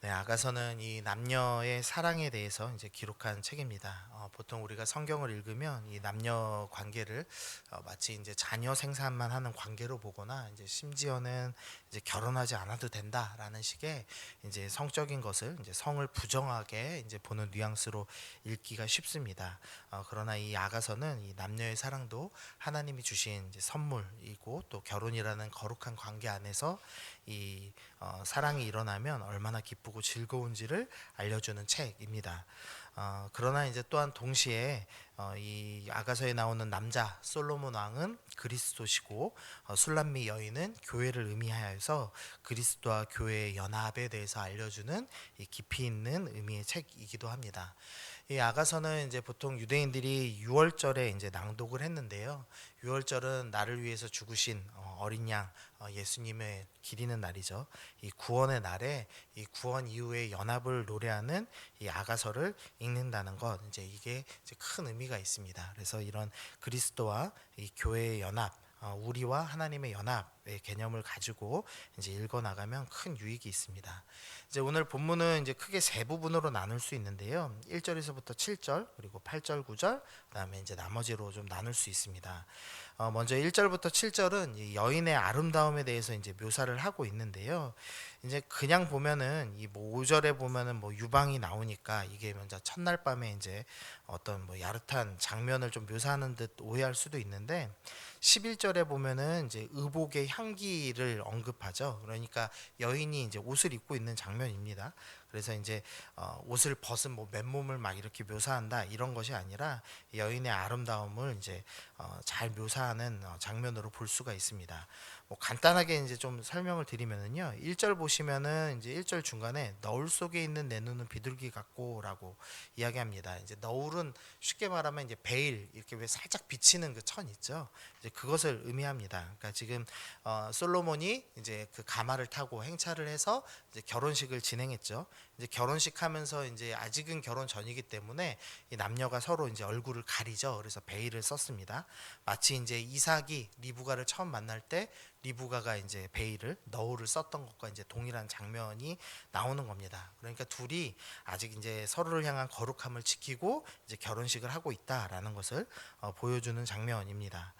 네, 아가서는 이 남녀의 사랑에 대해서 이제 기록한 책입니다. 보통 우리가 성경을 읽으면 이 남녀 관계를 마치 이제 자녀 생산만 하는 관계로 보거나 이제 심지어는 이제 결혼하지 않아도 된다라는 식의 이제 성적인 것을 이제 성을 부정하게 이제 보는 뉘앙스로 읽기가 쉽습니다. 그러나 이 아가서는 이 남녀의 사랑도 하나님이 주신 이제 선물이고 또 결혼이라는 거룩한 관계 안에서 이 사랑이 일어나면 얼마나 기쁘고 즐거운지를 알려주는 책입니다. 그러나 이제 또한 동시에 이 아가서에 나오는 남자 솔로몬 왕은 그리스도시고 술람미 여인은 교회를 의미하여서 그리스도와 교회의 연합에 대해서 알려주는 이 깊이 있는 의미의 책이기도 합니다. 이 아가서는 이제 보통 유대인들이 6월절에 이제 낭독을 했는데요. 6월절은 나를 위해서 죽으신 어린 양 예수님의 기리는 날이죠. 이 구원의 날에 이 구원 이후의 연합을 노래하는 이 아가서를 읽는다는 것, 이제 이게 이제 큰 의미가 있습니다. 그래서 이런 그리스도와 이 교회의 연합, 우리와 하나님의 연합의 개념을 가지고 이제 읽어 나가면 큰 유익이 있습니다. 이제 오늘 본문은 이제 크게 세 부분으로 나눌 수 있는데요. 1절에서부터 7절, 그리고 8절, 9절, 그다음에 이제 나머지로 좀 나눌 수 있습니다. 먼저 1절부터 7절은 이 여인의 아름다움에 대해서 이제 묘사를 하고 있는데요. 이제 그냥 보면은 이뭐 5절에 보면은 뭐 유방이 나오니까 이게 먼저 첫날 밤에 이제 어떤 뭐 야릇한 장면을 좀 묘사하는 듯 오해할 수도 있는데 11절에 보면은 이제 의복의 향기를 언급하죠. 그러니까 여인이 이제 옷을 입고 있는 장면입니다. 그래서 이제 옷을 벗은 뭐 맨몸을 막 이렇게 묘사한다 이런 것이 아니라 여인의 아름다움을 이제 잘 묘사하는 장면으로 볼 수가 있습니다. 뭐 간단하게 이제 좀 설명을 드리면은요. 1절 보시면은 이제 1절 중간에 너울 속에 있는 내 눈은 비둘기 같고라고 이야기합니다. 이제 너울은 쉽게 말하면 이제 베일 이렇게 왜 살짝 비치는 그 천 있죠. 이제 그것을 의미합니다. 그러니까 지금 솔로몬이 이제 그 가마를 타고 행차를 해서 이제 결혼식을 진행했죠. 이제 결혼식 하면서 이제 아직은 결혼 전이기 때문에 이 남녀가 서로 이제 얼굴을 가리죠. 그래서 베일을 썼습니다. 마치 이제 이삭이 리브가를 처음 만날 때 리브가가 이제 베일을 너울을 썼던 것과 이제 동일한 장면이 나오는 겁니다. 그러니까 둘이 아직 이제 서로를 향한 거룩함을 지키고 이제 결혼식을 하고 있다라는 것을 보여주는 장면입니다.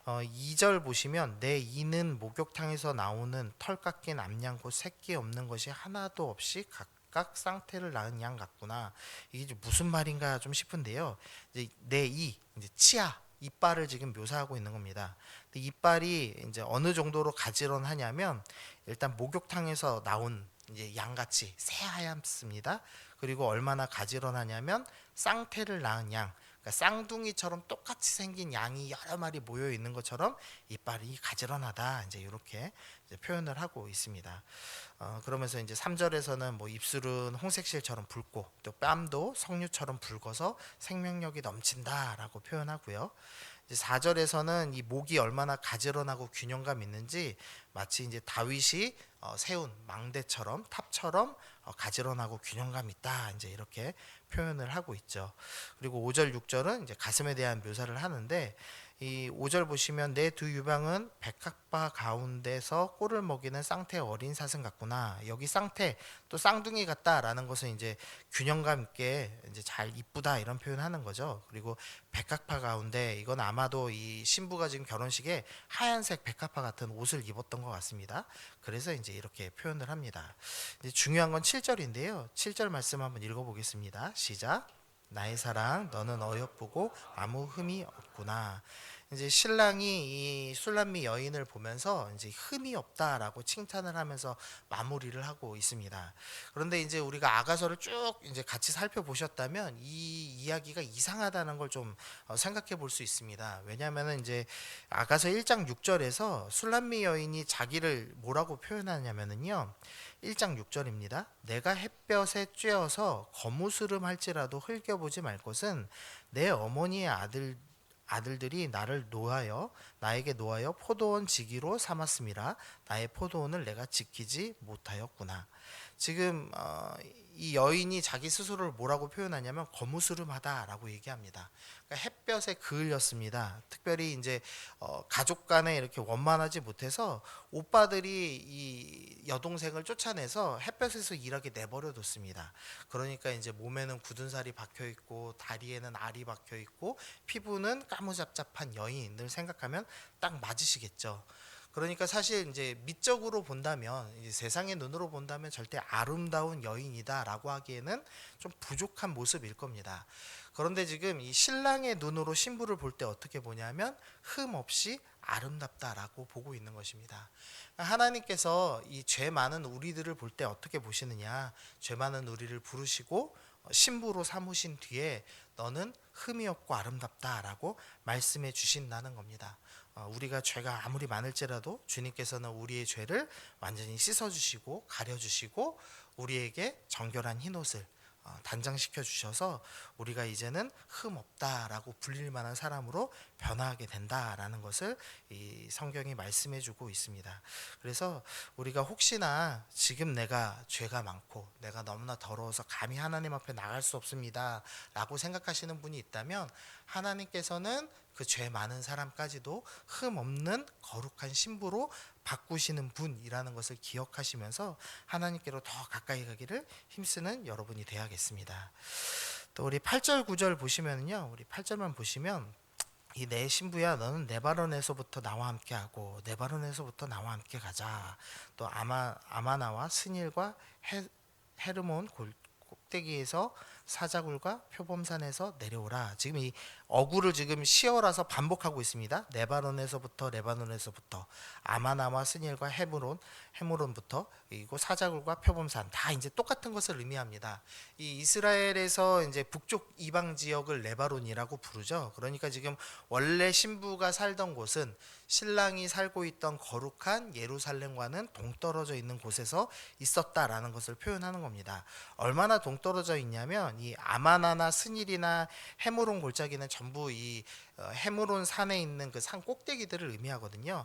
2절 보시면 내 이는 목욕탕에서 나오는 털 깎인 암양 곧 새끼 없는 것이 하나도 없이 각각 쌍태를 낳은 양 같구나. 이게 무슨 말인가 좀 싶은데요. 이제 내 이제 치아 이빨을 지금 묘사하고 있는 겁니다. 근데 이빨이 이제 어느 정도로 가지런하냐면 일단 목욕탕에서 나온 이제 양같이 새하얗습니다. 그리고 얼마나 가지런하냐면 쌍태를 낳은 양, 그러니까 쌍둥이처럼 똑같이 생긴 양이 여러 마리 모여 있는 것처럼 이빨이 가지런하다. 이제 이렇게 이제 표현을 하고 있습니다. 그러면서 이제 3절에서는 뭐 입술은 홍색실처럼 붉고 또 뺨도 석류처럼 붉어서 생명력이 넘친다라고 표현하고요. 이제 4절에서는 이 목이 얼마나 가지런하고 균형감 있는지 마치 이제 다윗이 세운 망대처럼 탑처럼 가지런하고 균형감 있다. 이제 이렇게 표현을 하고 있죠. 그리고 5절, 6절은 이제 가슴에 대한 묘사를 하는데 이 5절 보시면 내 두 유방은 백합화 가운데서 꼴을 먹이는 쌍태 어린 사슴 같구나. 여기 쌍태 또 쌍둥이 같다라는 것은 이제 균형감 있게 이제 잘 이쁘다 이런 표현하는 거죠. 그리고 백합화 가운데 이건 아마도 이 신부가 지금 결혼식에 하얀색 백합화 같은 옷을 입었던 것 같습니다. 그래서 이제 이렇게 표현을 합니다. 이제 중요한 건 7절인데요. 7절 말씀 한번 읽어보겠습니다. 시작. 나의 사랑 너는 어여쁘고 아무 흠이 없구나. 이제 신랑이 이 술람미 여인을 보면서 이제 흠이 없다라고 칭찬을 하면서 마무리를 하고 있습니다. 그런데 이제 우리가 아가서를 쭉 이제 같이 살펴보셨다면 이 이야기가 이상하다는 걸 좀 생각해 볼 수 있습니다. 왜냐하면 이제 아가서 1장 6절에서 술람미 여인이 자기를 뭐라고 표현하냐면은요. 1장 6절입니다. 내가 햇볕에 쬐어서 거무스름 할지라도 흘겨보지 말 것은 내 어머니의 아들들이 나에게 노하여 포도원 지기로 삼았음이라. 나의 포도원을 내가 지키지 못하였구나. 지금 이 여인이 자기 스스로를 뭐라고 표현하냐면 거무스름하다라고 얘기합니다. 그러니까 햇볕에 그을렸습니다. 특별히 이제 가족 간에 이렇게 원만하지 못해서 오빠들이 이 여동생을 쫓아내서 햇볕에서 일하게 내버려 뒀습니다. 그러니까 이제 몸에는 굳은 살이 박혀 있고 다리에는 알이 박혀 있고 피부는 까무잡잡한 여인을 생각하면 딱 맞으시겠죠. 그러니까 사실 이제 미적으로 본다면, 이제 세상의 눈으로 본다면 절대 아름다운 여인이다라고 하기에는 좀 부족한 모습일 겁니다. 그런데 지금 이 신랑의 눈으로 신부를 볼 때 어떻게 보냐면 흠 없이 아름답다라고 보고 있는 것입니다. 하나님께서 이 죄 많은 우리들을 볼 때 어떻게 보시느냐? 죄 많은 우리를 부르시고 신부로 삼으신 뒤에 너는 흠이 없고 아름답다라고 말씀해 주신다는 겁니다. 우리가 죄가 아무리 많을지라도 주님께서는 우리의 죄를 완전히 씻어주시고 가려주시고 우리에게 정결한 흰옷을 단장시켜 주셔서 우리가 이제는 흠 없다라고 불릴 만한 사람으로 변화하게 된다라는 것을 이 성경이 말씀해 주고 있습니다. 그래서 우리가 혹시나 지금 내가 죄가 많고 내가 너무나 더러워서 감히 하나님 앞에 나갈 수 없습니다 라고 생각하시는 분이 있다면 하나님께서는 그 죄 많은 사람까지도 흠 없는 거룩한 신부로 바꾸시는 분이라는 것을 기억하시면서 하나님께로 더 가까이 가기를 힘쓰는 여러분이 되어야겠습니다. 또 우리 8절 9절 보시면요, 우리 8절만 보시면 이 내 신부야 너는 내 발언에서부터 나와 함께하고 내 발언에서부터 나와 함께 가자. 또 아마나와 스닐과 헤르몬 꼭대기에서 사자굴과 표범산에서 내려오라. 지금 이 어구를 지금 시어라서 반복하고 있습니다. 레바논에서부터 아마나와 스닐과 헤므론부터 그리고 사자굴과 표범산 다 이제 똑같은 것을 의미합니다. 이 이스라엘에서 이제 북쪽 이방 지역을 레바논이라고 부르죠. 그러니까 지금 원래 신부가 살던 곳은 신랑이 살고 있던 거룩한 예루살렘과는 동떨어져 있는 곳에서 있었다라는 것을 표현하는 겁니다. 얼마나 동떨어져 있냐면 이 아마나나 스닐이나 헤므론 골짜기는 전부 이 헤므론 산에 있는 그 산 꼭대기들을 의미하거든요.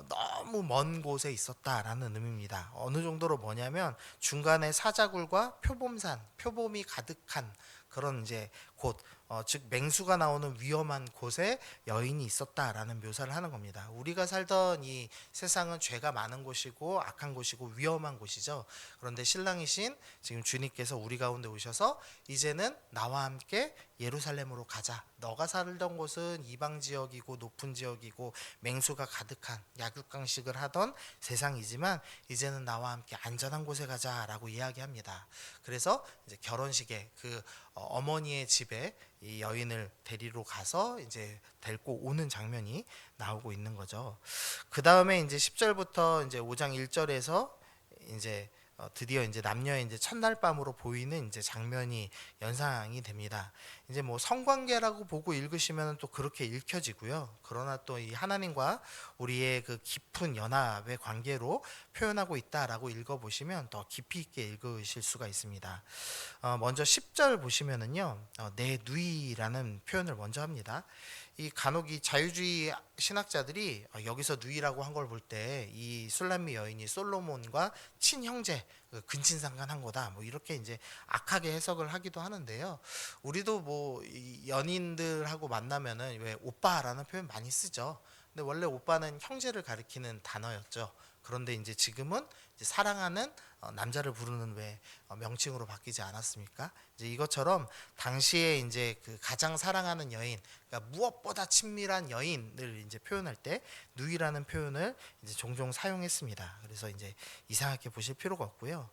너무 먼 곳에 있었다라는 의미입니다. 어느 정도로 뭐냐면 중간에 사자굴과 표범산, 표범이 가득한 그런 이제 곳, 즉 맹수가 나오는 위험한 곳에 여인이 있었다라는 묘사를 하는 겁니다. 우리가 살던 이 세상은 죄가 많은 곳이고 악한 곳이고 위험한 곳이죠. 그런데 신랑이신 지금 주님께서 우리 가운데 오셔서 이제는 나와 함께 예루살렘으로 가자. 너가 살던 곳은 이방 지역이고 높은 지역이고 맹수가 가득한 약육강식을 하던 세상이지만 이제는 나와 함께 안전한 곳에 가자라고 이야기합니다. 그래서 이제 결혼식에 그 어머니의 집에 이 여인을 데리러 가서 이제 데리고 오는 장면이 나오고 있는 거죠. 그 다음에 이제 10절부터 이제 5장 1절에서 이제 드디어 이제 남녀의 이제 첫날 밤으로 보이는 이제 장면이 연상이 됩니다. 이제 뭐 성관계라고 보고 읽으시면 또 그렇게 읽혀지고요. 그러나 또 이 하나님과 우리의 그 깊은 연합의 관계로 표현하고 있다라고 읽어보시면 더 깊이 있게 읽으실 수가 있습니다. 먼저 10절 보시면은요, 내 누이라는 표현을 먼저 합니다. 이 간혹 이 자유주의 신학자들이 여기서 누이라고 한 걸 볼 때 이 술람미 여인이 솔로몬과 친형제 근친상간한 거다 뭐 이렇게 이제 악하게 해석을 하기도 하는데요. 우리도 뭐 연인들하고 만나면은 왜 오빠라는 표현 많이 쓰죠. 근데 원래 오빠는 형제를 가리키는 단어였죠. 그런데 이제 지금은 이제 사랑하는 남자를 부르는 왜 명칭으로 바뀌지 않았습니까? 이제 이것처럼 당시에 이제 그 가장 사랑하는 여인, 그러니까 무엇보다 친밀한 여인을 이제 표현할 때 누이라는 표현을 이제 종종 사용했습니다. 그래서 이제 이상하게 보실 필요가 없고요.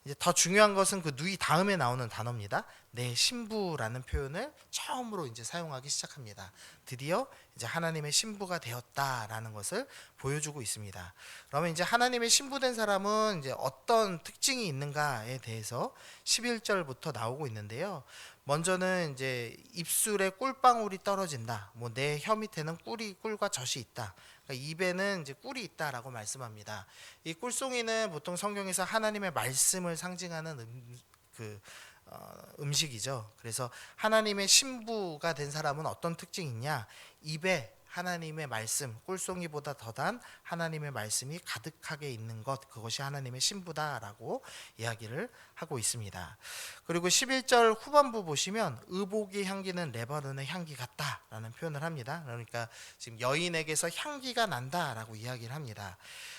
이제 더 중요한 것은 그 누이 다음에 나오는 단어입니다. 내 신부라는 표현을 처음으로 이제 사용하기 시작합니다. 드디어 이제 하나님의 신부가 되었다라는 것을 보여주고 있습니다. 그러면 이제 하나님의 신부된 사람은 이제 어떤 특징이 있는가에 대해서 11절부터 나오고 있는데요. 먼저는 이제 입술에 꿀방울이 떨어진다. 뭐 내 혀 밑에는 꿀과 젖이 있다. 그러니까 입에는 이제 꿀이 있다라고 말씀합니다. 이 꿀송이는 보통 성경에서 하나님의 말씀을 상징하는 음식이죠. 그래서 하나님의 신부가 된 사람은 어떤 특징이 있냐? 입에 하나님의 말씀, 꿀송이보다 더단 하나님의 말씀이 가득하게 있는 것, 그것이 하나님의 신부다라고 이야기를 하고 있습니다. 그리고 11절 후반부 보시면 의복의 향기는 레바논의 향기 같다라는 표현을 합니다. 그러니까 지금 여인에게서 향기가 난다라고 이야기를 합니다.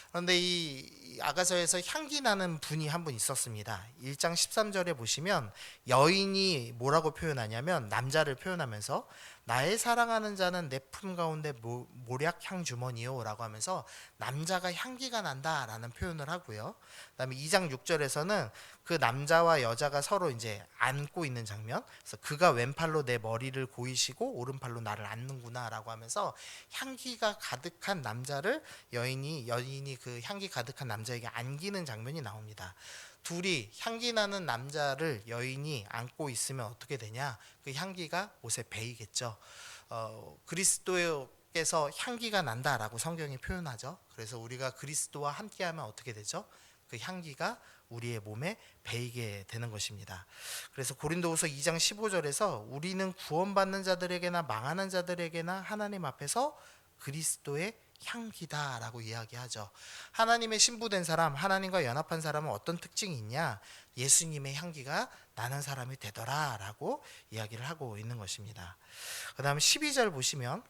그런데 이 아가서에서 향기 나는 분이 한 분 있었습니다. 1장 13절에 보시면 여인이 뭐라고 표현하냐면 남자를 표현하면서 나의 사랑하는 자는 내 품 가운데 모략 향 주머니요 라고 하면서 남자가 향기가 난다라는 표현을 하고요. 그다음에 2장 6절에서는 그 남자와 여자가 서로 이제 안고 있는 장면, 그래서 그가 왼팔로 내 머리를 고이시고 오른팔로 나를 안는구나라고 하면서 향기가 가득한 남자를 여인이 그 향기 가득한 남자에게 안기는 장면이 나옵니다. 둘이 향기 나는 남자를 여인이 안고 있으면 어떻게 되냐? 그 향기가 옷에 배이겠죠. 그리스도께서 향기가 난다라고 성경이 표현하죠. 그래서 우리가 그리스도와 함께하면 어떻게 되죠? 그 향기가 우리의 몸에 배이게 되는 것입니다. 그래서 고린도후서 2장 15절에서 우리는 구원받는 자들에게나 망하는 자들에게나 하나님 앞에서 그리스도의 향기다라고 이야기하죠. 하나님의 신부된 사람, 하나님과 연합한 사람은 어떤 특징이 있냐? 예수님의 향기가 나는 사람이 되더라라고 이야기를 하고 있는 것입니다. 그 다음에 12절 보시면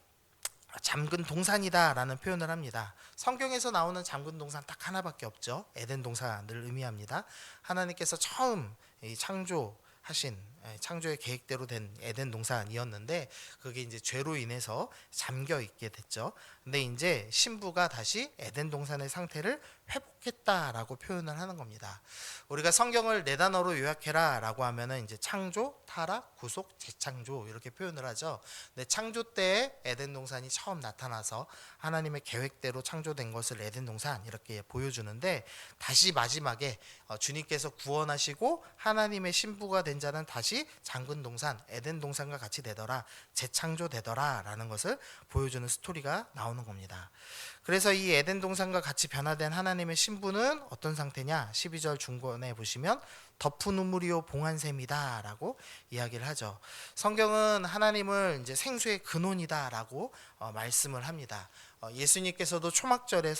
잠근 동산이다라는 표현을 합니다. 성경에서 나오는 잠근 동산 딱 하나밖에 없죠. 에덴 동산을 의미합니다. 하나님께서 처음 창조하신 창조의 계획대로 된 에덴 동산이었는데 그게 이제 죄로 인해서 잠겨 있게 됐죠. 근데 이제 신부가 다시 에덴 동산의 상태를 회복했다라고 표현을 하는 겁니다. 우리가 성경을 네 단어로 요약해라라고 하면은 이제 창조, 타락, 구속, 재창조 이렇게 표현을 하죠. 근데 창조 때 에덴 동산이 처음 나타나서 하나님의 계획대로 창조된 것을 에덴 동산 이렇게 보여주는데 다시 마지막에 주님께서 구원하시고 하나님의 신부가 된 자는 다시 잠근 동산, 에덴 동산과 같이 되더라, 재창조되더라 라는 것을 보여주는 스토리가 나오는 겁니다. 그래서 이 에덴 동산과 같이 변화된 하나님의 신부는 어떤 상태냐? 12절 중간에 보시면 덮은 우물이요 봉한샘이다 라고 이야기를 하죠. 성경은 하나님을 이제 생수의 근원이다 라고 말씀을 합니다. 예수님께서도 초막절에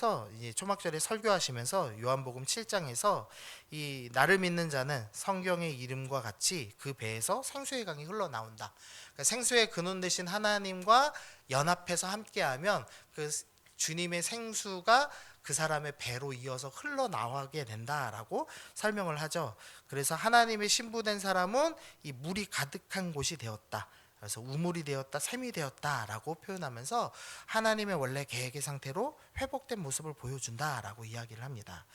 설교하시면서 요한복음 7장에서 이 나를 믿는 자는 성경의 이름과 같이 그 배에서 생수의 강이 흘러나온다. 그러니까 생수의 근원 되신 하나님과 연합해서 함께하면 그 주님의 생수가 그 사람의 배로 이어서 흘러나오게 된다라고 설명을 하죠. 그래서 하나님의 신부된 사람은 이 물이 가득한 곳이 되었다. 그래서 우물이 되었다, 샘이 되었다라고 표현하면서 하나님의 원래 계획의 상태로 회복된 모습을 보여준다라고 이야기를 합니다.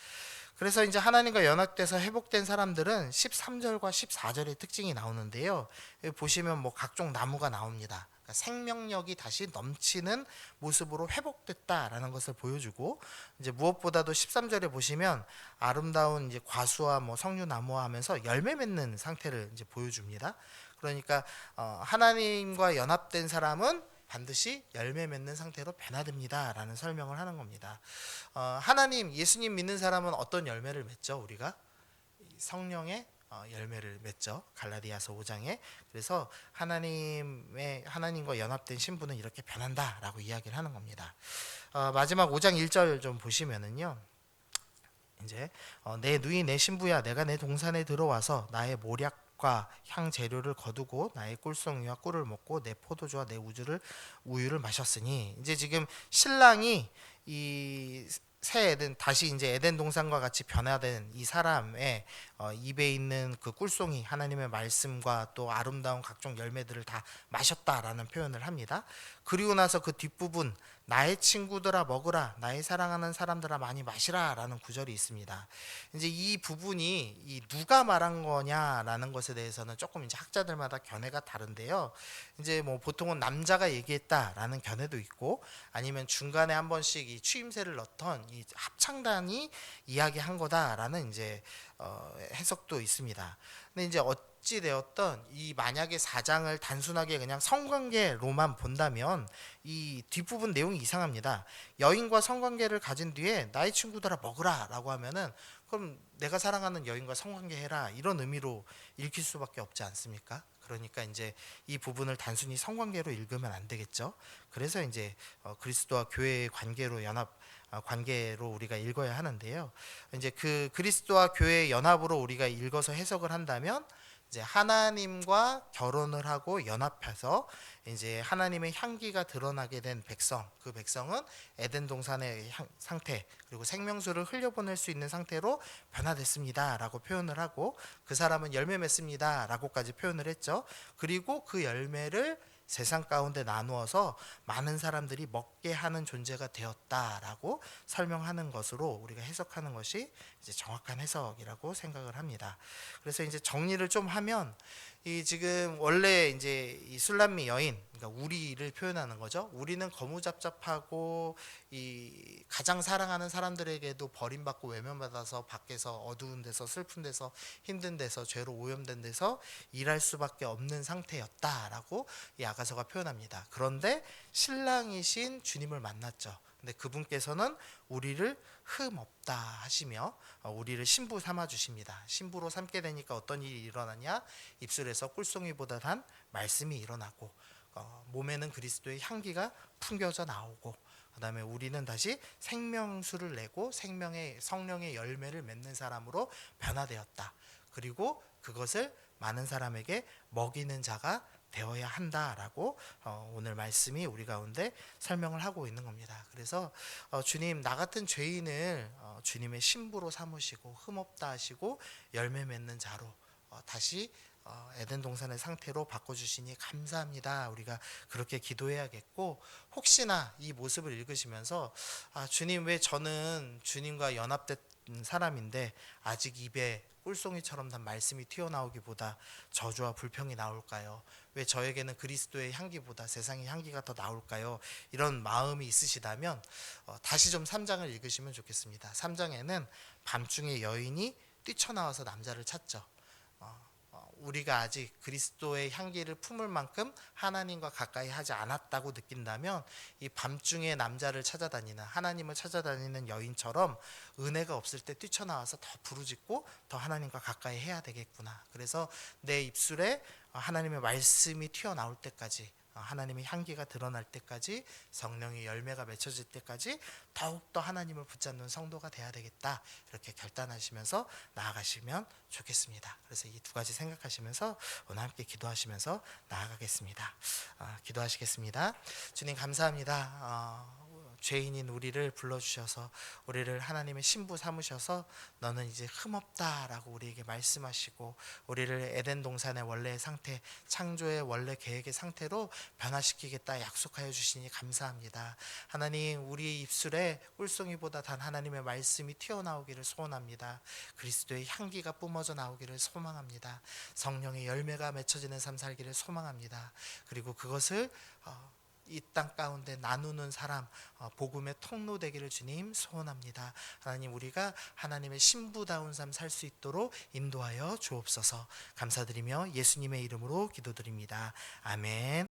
그래서 이제 하나님과 연합돼서 회복된 사람들은 13절과 14절의 특징이 나오는데요. 여기 보시면 뭐 각종 나무가 나옵니다. 그러니까 생명력이 다시 넘치는 모습으로 회복됐다라는 것을 보여주고, 이제 무엇보다도 13절에 보시면 아름다운 이제 과수와 뭐 석류나무와 하면서 열매 맺는 상태를 이제 보여줍니다. 그러니까 하나님과 연합된 사람은 반드시 열매 맺는 상태로 변화됩니다라는 설명을 하는 겁니다. 하나님, 예수님 믿는 사람은 어떤 열매를 맺죠? 우리가 성령의 열매를 맺죠. 갈라디아서 5장에. 그래서 하나님과 연합된 신부는 이렇게 변한다라고 이야기를 하는 겁니다. 마지막 5장 1절 좀 보시면은요. 이제 내 누이 내 신부야, 내가 내 동산에 들어와서 나의 모략과 향 재료를 거두고 나의 꿀송이와 꿀을 먹고 내 포도주와 내 우유를 마셨으니, 이제 지금 신랑이 이 새 에덴, 다시 이제 에덴 동산과 같이 변화된 이 사람의 입에 있는 그 꿀송이, 하나님의 말씀과 또 아름다운 각종 열매들을 다 마셨다라는 표현을 합니다. 그리고 나서 그 뒷부분, 나의 친구들아 먹으라, 나의 사랑하는 사람들아 많이 마시라 라는 구절이 있습니다. 이제 이 부분이 이 누가 말한 거냐라는 것에 대해서는 조금 이제 학자들마다 견해가 다른데요. 이제 뭐 보통은 남자가 얘기했다라는 견해도 있고, 아니면 중간에 한 번씩 이 추임새를 넣던 이 합창단이 이야기한 거다라는 이제 해석도 있습니다. 근데 이제 어찌 되었던 이 만약에 4장을 단순하게 그냥 성관계로만 본다면 이 뒷부분 내용이 이상합니다. 여인과 성관계를 가진 뒤에 나의 친구들아 먹으라 라고 하면은 그럼 내가 사랑하는 여인과 성관계해라 이런 의미로 읽힐 수밖에 없지 않습니까? 그러니까 이제 이 부분을 단순히 성관계로 읽으면 안 되겠죠. 그래서 이제 그리스도와 교회의 관계로 관계로 우리가 읽어야 하는데요. 이제 그 그리스도와 교회의 연합으로 우리가 읽어서 해석을 한다면 이제 하나님과 결혼을 하고 연합해서 이제 하나님의 향기가 드러나게 된 백성, 그 백성은 에덴 동산의 상태 그리고 생명수를 흘려보낼 수 있는 상태로 변화됐습니다라고 표현을 하고, 그 사람은 열매 맺습니다라고까지 표현을 했죠. 그리고 그 열매를 세상 가운데 나누어서 많은 사람들이 먹게 하는 존재가 되었다라고 설명하는 것으로 우리가 해석하는 것이 이제 정확한 해석이라고 생각을 합니다. 그래서 이제 정리를 좀 하면, 이 지금 원래 이제 이 술람미 여인, 그러니까 우리를 표현하는 거죠. 우리는 거무잡잡하고 이 가장 사랑하는 사람들에게도 버림받고 외면받아서 밖에서 어두운 데서 슬픈 데서 힘든 데서 죄로 오염된 데서 일할 수밖에 없는 상태였다라고 이 아가서가 표현합니다. 그런데 신랑이신 주님을 만났죠. 근데 그분께서는 우리를 흠없다 하시며 우리를 신부 삼아 주십니다. 신부로 삼게 되니까 어떤 일이 일어나냐? 입술에서 꿀송이보다 단 말씀이 일어나고 몸에는 그리스도의 향기가 풍겨져 나오고, 그 다음에 우리는 다시 생명수를 내고 성령의 열매를 맺는 사람으로 변화되었다. 그리고 그것을 많은 사람에게 먹이는 자가 되어야 한다라고 오늘 말씀이 우리 가운데 설명을 하고 있는 겁니다. 그래서 주님, 나 같은 죄인을 주님의 신부로 삼으시고 흠없다 하시고 열매 맺는 자로 다시 에덴 동산의 상태로 바꿔주시니 감사합니다. 우리가 그렇게 기도해야겠고, 혹시나 이 모습을 읽으시면서 주님, 왜 저는 주님과 연합된 사람인데 아직 입에 꿀송이처럼 단 말씀이 튀어나오기보다 저주와 불평이 나올까요? 왜 저에게는 그리스도의 향기보다 세상의 향기가 더 나올까요? 이런 마음이 있으시다면 다시 좀 3장을 읽으시면 좋겠습니다. 3장에는 밤중에 여인이 뛰쳐나와서 남자를 찾죠. 우리가 아직 그리스도의 향기를 품을 만큼 하나님과 가까이 하지 않았다고 느낀다면 이 밤중에 남자를 찾아다니는, 하나님을 찾아다니는 여인처럼 은혜가 없을 때 뛰쳐나와서 더 부르짖고 더 하나님과 가까이 해야 되겠구나. 그래서 내 입술에 하나님의 말씀이 튀어나올 때까지, 하나님의 향기가 드러날 때까지, 성령의 열매가 맺혀질 때까지 더욱더 하나님을 붙잡는 성도가 돼야 되겠다, 이렇게 결단하시면서 나아가시면 좋겠습니다. 그래서 이 두 가지 생각하시면서 오늘 함께 기도하시면서 나아가겠습니다. 기도하시겠습니다. 주님, 감사합니다. 죄인인 우리를 불러주셔서 우리를 하나님의 신부 삼으셔서 너는 이제 흠없다라고 우리에게 말씀하시고, 우리를 에덴 동산의 원래의 상태, 창조의 원래 계획의 상태로 변화시키겠다 약속하여 주시니 감사합니다. 하나님, 우리의 입술에 꿀송이보다 단 하나님의 말씀이 튀어나오기를 소원합니다. 그리스도의 향기가 뿜어져 나오기를 소망합니다. 성령의 열매가 맺혀지는 삶 살기를 소망합니다. 그리고 그것을 이 땅 가운데 나누는 사람, 복음의 통로 되기를 주님 소원합니다. 하나님, 우리가 하나님의 신부다운 삶 살 수 있도록 인도하여 주옵소서. 감사드리며 예수님의 이름으로 기도드립니다. 아멘.